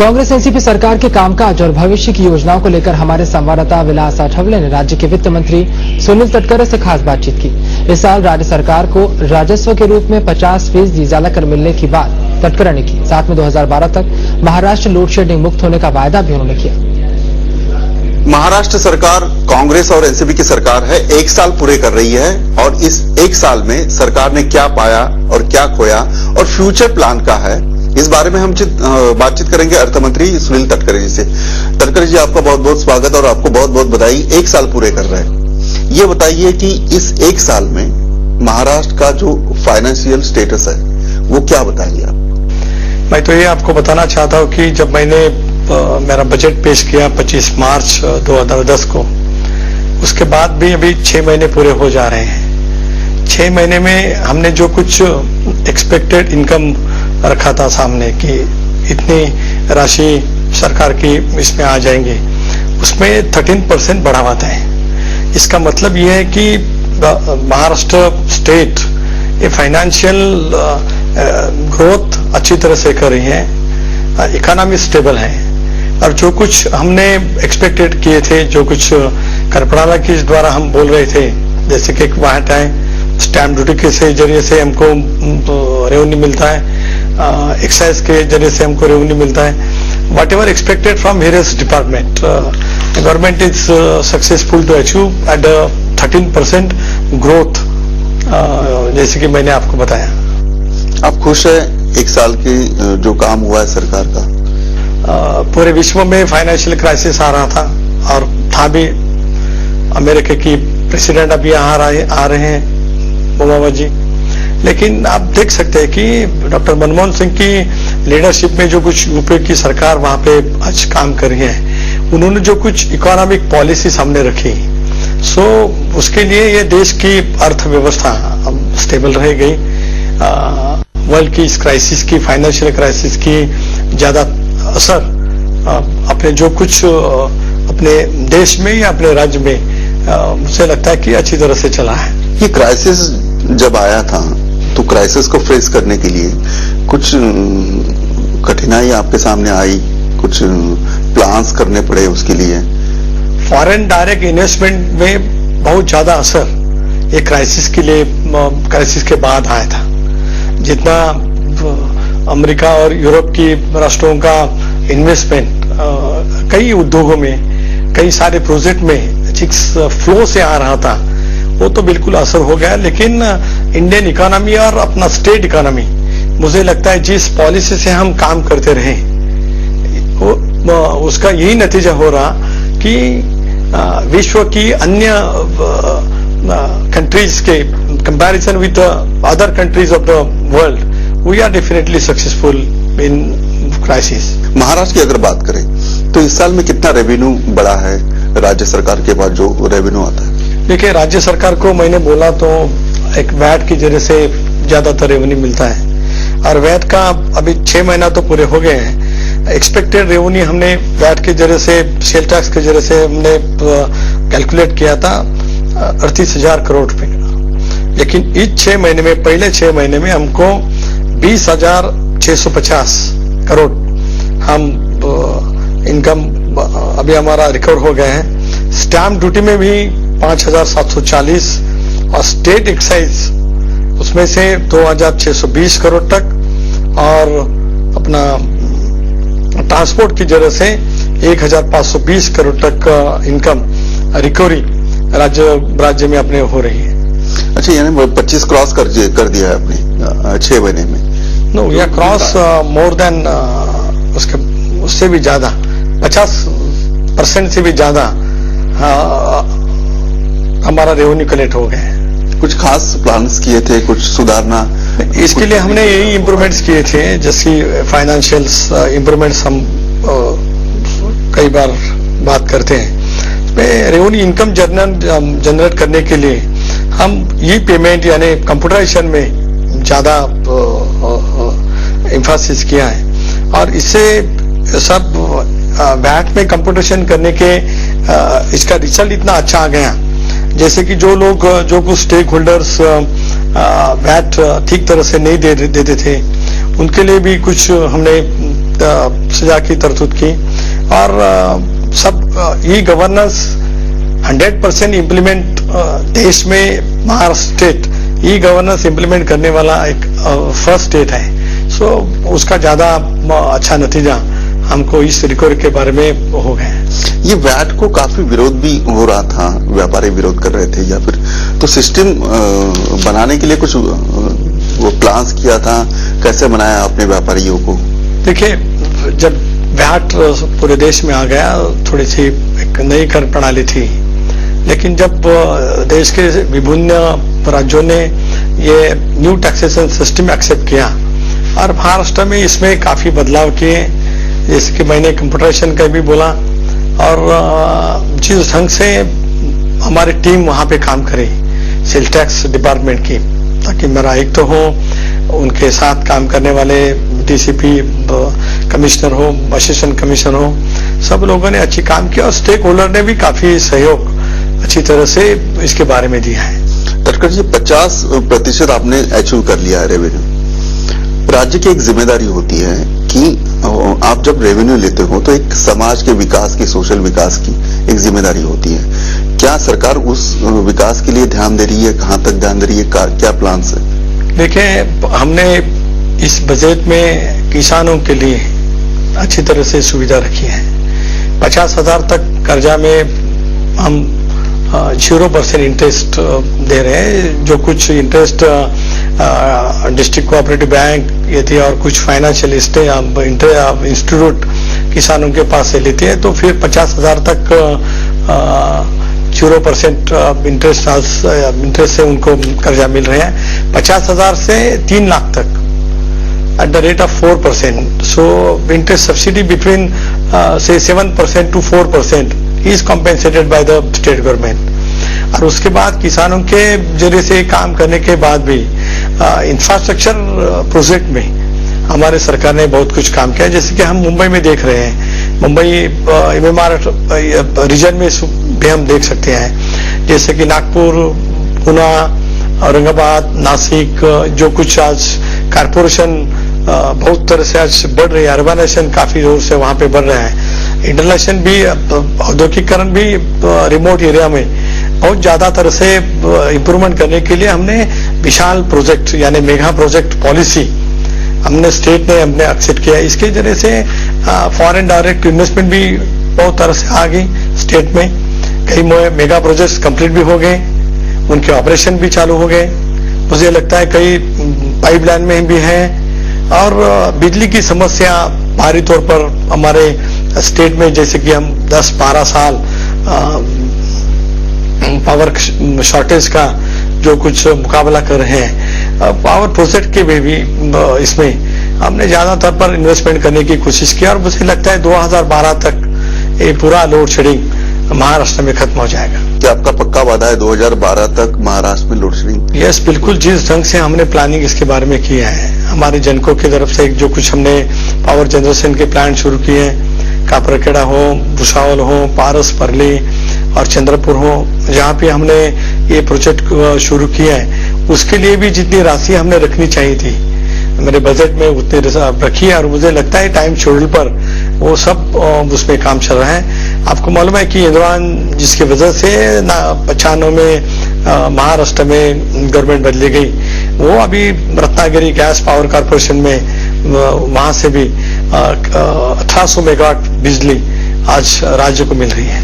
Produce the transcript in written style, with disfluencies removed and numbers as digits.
Congress NCP सरकार के कामकाज और भविष्य की योजनाओं को लेकर हमारे संवाददाता विलास आठवले ने राज्य के वित्त मंत्री सुनील तटकरे से खास बातचीत की। इस साल राज्य सरकार को राजस्व के रूप में 50% ज्यादा कर मिलने की बात तटकरे ने की। साथ में 2012 तक महाराष्ट्र लोड शेडिंग मुक्त होने का वायदा भी उन्होंने किया। महाराष्ट्र सरकार कांग्रेस और एनसीपी की सरकार है, 1 साल पूरे कर रही है और इस 1 साल में सरकार ने क्या पाया और क्या खोया और फ्यूचर प्लान क्या है, इस बारे में हम बातचीत करेंगे अर्थ मंत्री सुनील तटकरे जी से। तटकरे जी, आपका बहुत बहुत स्वागत और आपको बहुत बहुत बधाई। 1 साल पूरे कर रहे हैं, ये बताइए कि इस 1 साल में महाराष्ट्र का जो फाइनेंशियल स्टेटस है वो क्या बताएंगे आप? मैं तो ये आपको बताना चाहता हूँ कि जब मैंने मेरा बजट पेश किया 25 मार्च 2010 को, उसके बाद भी अभी 6 महीने पूरे हो जा रहे हैं। 6 महीने में हमने जो कुछ एक्सपेक्टेड इनकम रखा था सामने कि इतनी राशि सरकार की इसमें आ जाएंगी, उसमें 13% बढ़ावा है। इसका मतलब यह है कि महाराष्ट्र स्टेट ये फाइनेंशियल ग्रोथ अच्छी तरह से कर रही है, इकोनॉमी स्टेबल है और जो कुछ हमने एक्सपेक्टेड किए थे, जो कुछ कर प्रणाली के द्वारा हम बोल रहे थे, जैसे कि वहां टाइम स्टैम्प ड्यूटी के जरिए से हमको रेवेन्यू मिलता है, एक्साइज के जरिए से हमको रेवेन्यू मिलता है, whatever expected from various department, government is successful to achieve at 13% growth, जैसे कि मैंने आपको बताया। आप खुश है 1 साल की जो काम हुआ है सरकार का? पूरे विश्व में फाइनेंशियल क्राइसिस आ रहा था और था भी। अमेरिका की प्रेसिडेंट अभी यहाँ आ रहे हैं ओबामा जी, लेकिन आप देख सकते हैं कि डॉक्टर मनमोहन सिंह की लीडरशिप में जो कुछ यूपी की सरकार वहां पे आज काम कर रही है, उन्होंने जो कुछ इकोनॉमिक पॉलिसी सामने रखी, सो उसके लिए ये देश की अर्थव्यवस्था स्टेबल रह गई। वर्ल्ड की इस क्राइसिस की, फाइनेंशियल क्राइसिस की ज्यादा असर अपने जो कुछ अपने देश में या अपने राज्य में मुझे लगता है कि अच्छी तरह से चला है। ये क्राइसिस जब आया था तो क्राइसिस को फेस करने के लिए कुछ कठिनाई आपके सामने आई, कुछ प्लान्स करने पड़े उसके लिए? फॉरेन डायरेक्ट इन्वेस्टमेंट में बहुत ज्यादा असर ये क्राइसिस के लिए, क्राइसिस के बाद आया था। जितना अमेरिका और यूरोप की राष्ट्रों का इन्वेस्टमेंट कई उद्योगों में, कई सारे प्रोजेक्ट में जिस फ्लो से आ रहा था, वो तो बिल्कुल असर हो गया। लेकिन इंडियन इकोनॉमी और अपना स्टेट इकोनॉमी, मुझे लगता है जिस पॉलिसी से हम काम करते रहे, उसका यही नतीजा हो रहा कि विश्व की अन्य कंट्रीज के comparison with other countries of the world, we are definitely successful in crisis. Maharashtra की अगर बात करें तो इस साल में कितना रेवेन्यू बढ़ा है राज्य सरकार के बाद जो रेवेन्यू आता है? देखिए, राज्य सरकार को मैंने बोला तो एक वैट के जरिए से ज्यादातर रेवेन्यू मिलता है और वैट का अभी 6 महीना तो पूरे हो गए हैं। एक्सपेक्टेड रेवेन्यू हमने वैट के जरिए से, सेल टैक्स के जरिए से हमने कैलकुलेट किया था 38,000 करोड़ रुपए, लेकिन इस 6 महीने में, पहले 6 महीने में हमको 20,650 करोड़ हम इनकम अभी हमारा रिकवर हो गए हैं। स्टैम्प ड्यूटी में भी 5,740 और स्टेट एक्साइज उसमें से 2,620 करोड़ तक और अपना ट्रांसपोर्ट की जरिए से 1,520 करोड़ तक का इनकम रिकवरी राज्य में अपने हो रही है। अच्छा, यानी 25 क्रॉस कर दिया है आपने 6 महीने में? नो, या क्रॉस मोर देन उससे भी ज्यादा 50% से भी ज्यादा हमारा रेवेन्यू कलेक्ट हो गया है। कुछ खास प्लान्स किए थे, कुछ सुधारना? इसके लिए हमने यही इम्प्रूवमेंट्स किए थे, जैसे फाइनेंशियल इम्प्रूवमेंट्स हम कई बार बात करते हैं। रेवेन्यू इनकम जनरेट करने के लिए हम ई पेमेंट यानी कंप्यूटराइजेशन में ज्यादा एम्फासिस किया है और इससे सब वैट में कंप्यूटेशन करने के इसका रिजल्ट इतना अच्छा आ गया, जैसे कि जो लोग, जो कुछ स्टेक होल्डर्स वैट ठीक तरह से नहीं देते थे, उनके लिए भी कुछ हमने सजा की तरतूद की और सब ई गवर्नेंस 100% इम्प्लीमेंट देश में Maharashtra state e governance implement करने वाला एक फर्स्ट स्टेट है। सो उसका ज्यादा अच्छा नतीजा हमको इस रिकॉर्ड के बारे में हो गया है। ये वैट को काफी विरोध भी हो रहा था, व्यापारी विरोध कर रहे थे, या फिर तो सिस्टम बनाने के लिए कुछ वो प्लान्स किया था, कैसे बनाया अपने व्यापारियों को? देखिए, जब वैट पूरे देश में आ गया थोड़ी सी एक नई कर प्रणाली थी, लेकिन जब देश के विभिन्न राज्यों ने ये न्यू टैक्सेशन सिस्टम एक्सेप्ट किया और महाराष्ट्र में इसमें काफी बदलाव किए, जैसे कि मैंने कंप्यूटराइजेशन का भी बोला, और जिस ढंग से हमारी टीम वहां पे काम करे सेल टैक्स डिपार्टमेंट की, ताकि मेरा आयुक्त तो हो, उनके साथ काम करने वाले डीसीपी कमिश्नर हो, असिस्टेंट कमिश्नर हो, सब लोगों ने अच्छी काम किया और स्टेक होल्डर ने भी काफी सहयोग अच्छी तरह से इसके बारे में दिया है। तटकरे जी, 50% आपने अचीव कर लिया है रेवेन्यू। राज्य की एक जिम्मेदारी होती है कि आप जब रेवेन्यू लेते हो तो एक समाज के विकास की, सोशल विकास की एक जिम्मेदारी होती है। क्या सरकार उस विकास के लिए ध्यान दे रही है? कहां तक ध्यान दे रही है? क्या प्लान है? देखिए, हमने इस बजट में किसानों के लिए अच्छी तरह से सुविधा रखी है। 50,000 तक कर्जा में हम 0% इंटरेस्ट दे रहे हैं। जो कुछ इंटरेस्ट डिस्ट्रिक्ट कोऑपरेटिव बैंक ये थी और कुछ फाइनेंशियल इंस्टीट्यूट किसानों के पास से लेते हैं, तो फिर 50,000 तक 0% इंटरेस्ट से उनको कर्जा मिल रहे हैं। 50,000 से 3 लाख तक at the rate of 4%. So interest subsidy between say 7% to 4% is compensated by the state government. और उसके बाद किसानों के जरिए से काम करने के बाद भी इंफ्रास्ट्रक्चर प्रोजेक्ट में हमारे सरकार ने बहुत कुछ काम किया, जैसे कि हम मुंबई में देख रहे हैं। मुंबई MMR रीजन में भी हम देख सकते हैं, जैसे कि नागपुर, पुणे, औरंगाबाद, नासिक, जो कुछ आज कारपोरेशन बहुत तरह से आज बढ़ रही है, अर्बनाइजेशन काफी जोर से वहां पे बढ़ रहा है। इंटरनेशनल भी, औद्योगिकरण भी रिमोट एरिया में बहुत ज्यादा तरह से इंप्रूवमेंट करने के लिए हमने विशाल प्रोजेक्ट यानी मेगा प्रोजेक्ट पॉलिसी हमने स्टेट ने हमने एक्सेप्ट किया। इसके जरिए से फॉरेन डायरेक्ट इन्वेस्टमेंट भी बहुत तरह से आ गई स्टेट में। कई मेगा प्रोजेक्ट्स कंप्लीट भी हो गए, उनके ऑपरेशन भी चालू हो गए। मुझे लगता है कई पाइपलाइन में भी है, और बिजली की समस्या भारी तौर पर हमारे स्टेट में, जैसे कि हम 10-12 साल पावर शॉर्टेज का जो कुछ मुकाबला कर रहे हैं, पावर प्रोजेक्ट के भी इसमें हमने ज्यादातर पर इन्वेस्टमेंट करने की कोशिश की, और मुझे लगता है 2012 तक ये पूरा लोड शेडिंग महाराष्ट्र में खत्म हो जाएगा। क्या आपका पक्का वादा है 2012 तक महाराष्ट्र में लोड शेडिंग? यस, बिल्कुल। जिस ढंग से हमने प्लानिंग इसके बारे में किया है, हमारे जनकों की तरफ से जो कुछ हमने पावर जनरेशन के प्लांट शुरू किए हैं, कापरखेड़ा हो, भुसावल हो, पारस, परली और चंद्रपुर हो, जहाँ पे हमने ये प्रोजेक्ट शुरू किया है, उसके लिए भी जितनी राशि हमने रखनी चाहिए थी मेरे बजट में उतनी रखी है, और मुझे लगता है टाइम शेड्यूल पर वो सब उसमें काम चल रहा है। आपको मालूम है कि इंदिरान जिसकी वजह से 95 में महाराष्ट्र में गवर्नमेंट बदली गई, वो अभी रत्नागिरी गैस पावर कॉर्पोरेशन में वहां से भी 1800 मेगावाट बिजली आज राज्य को मिल रही है।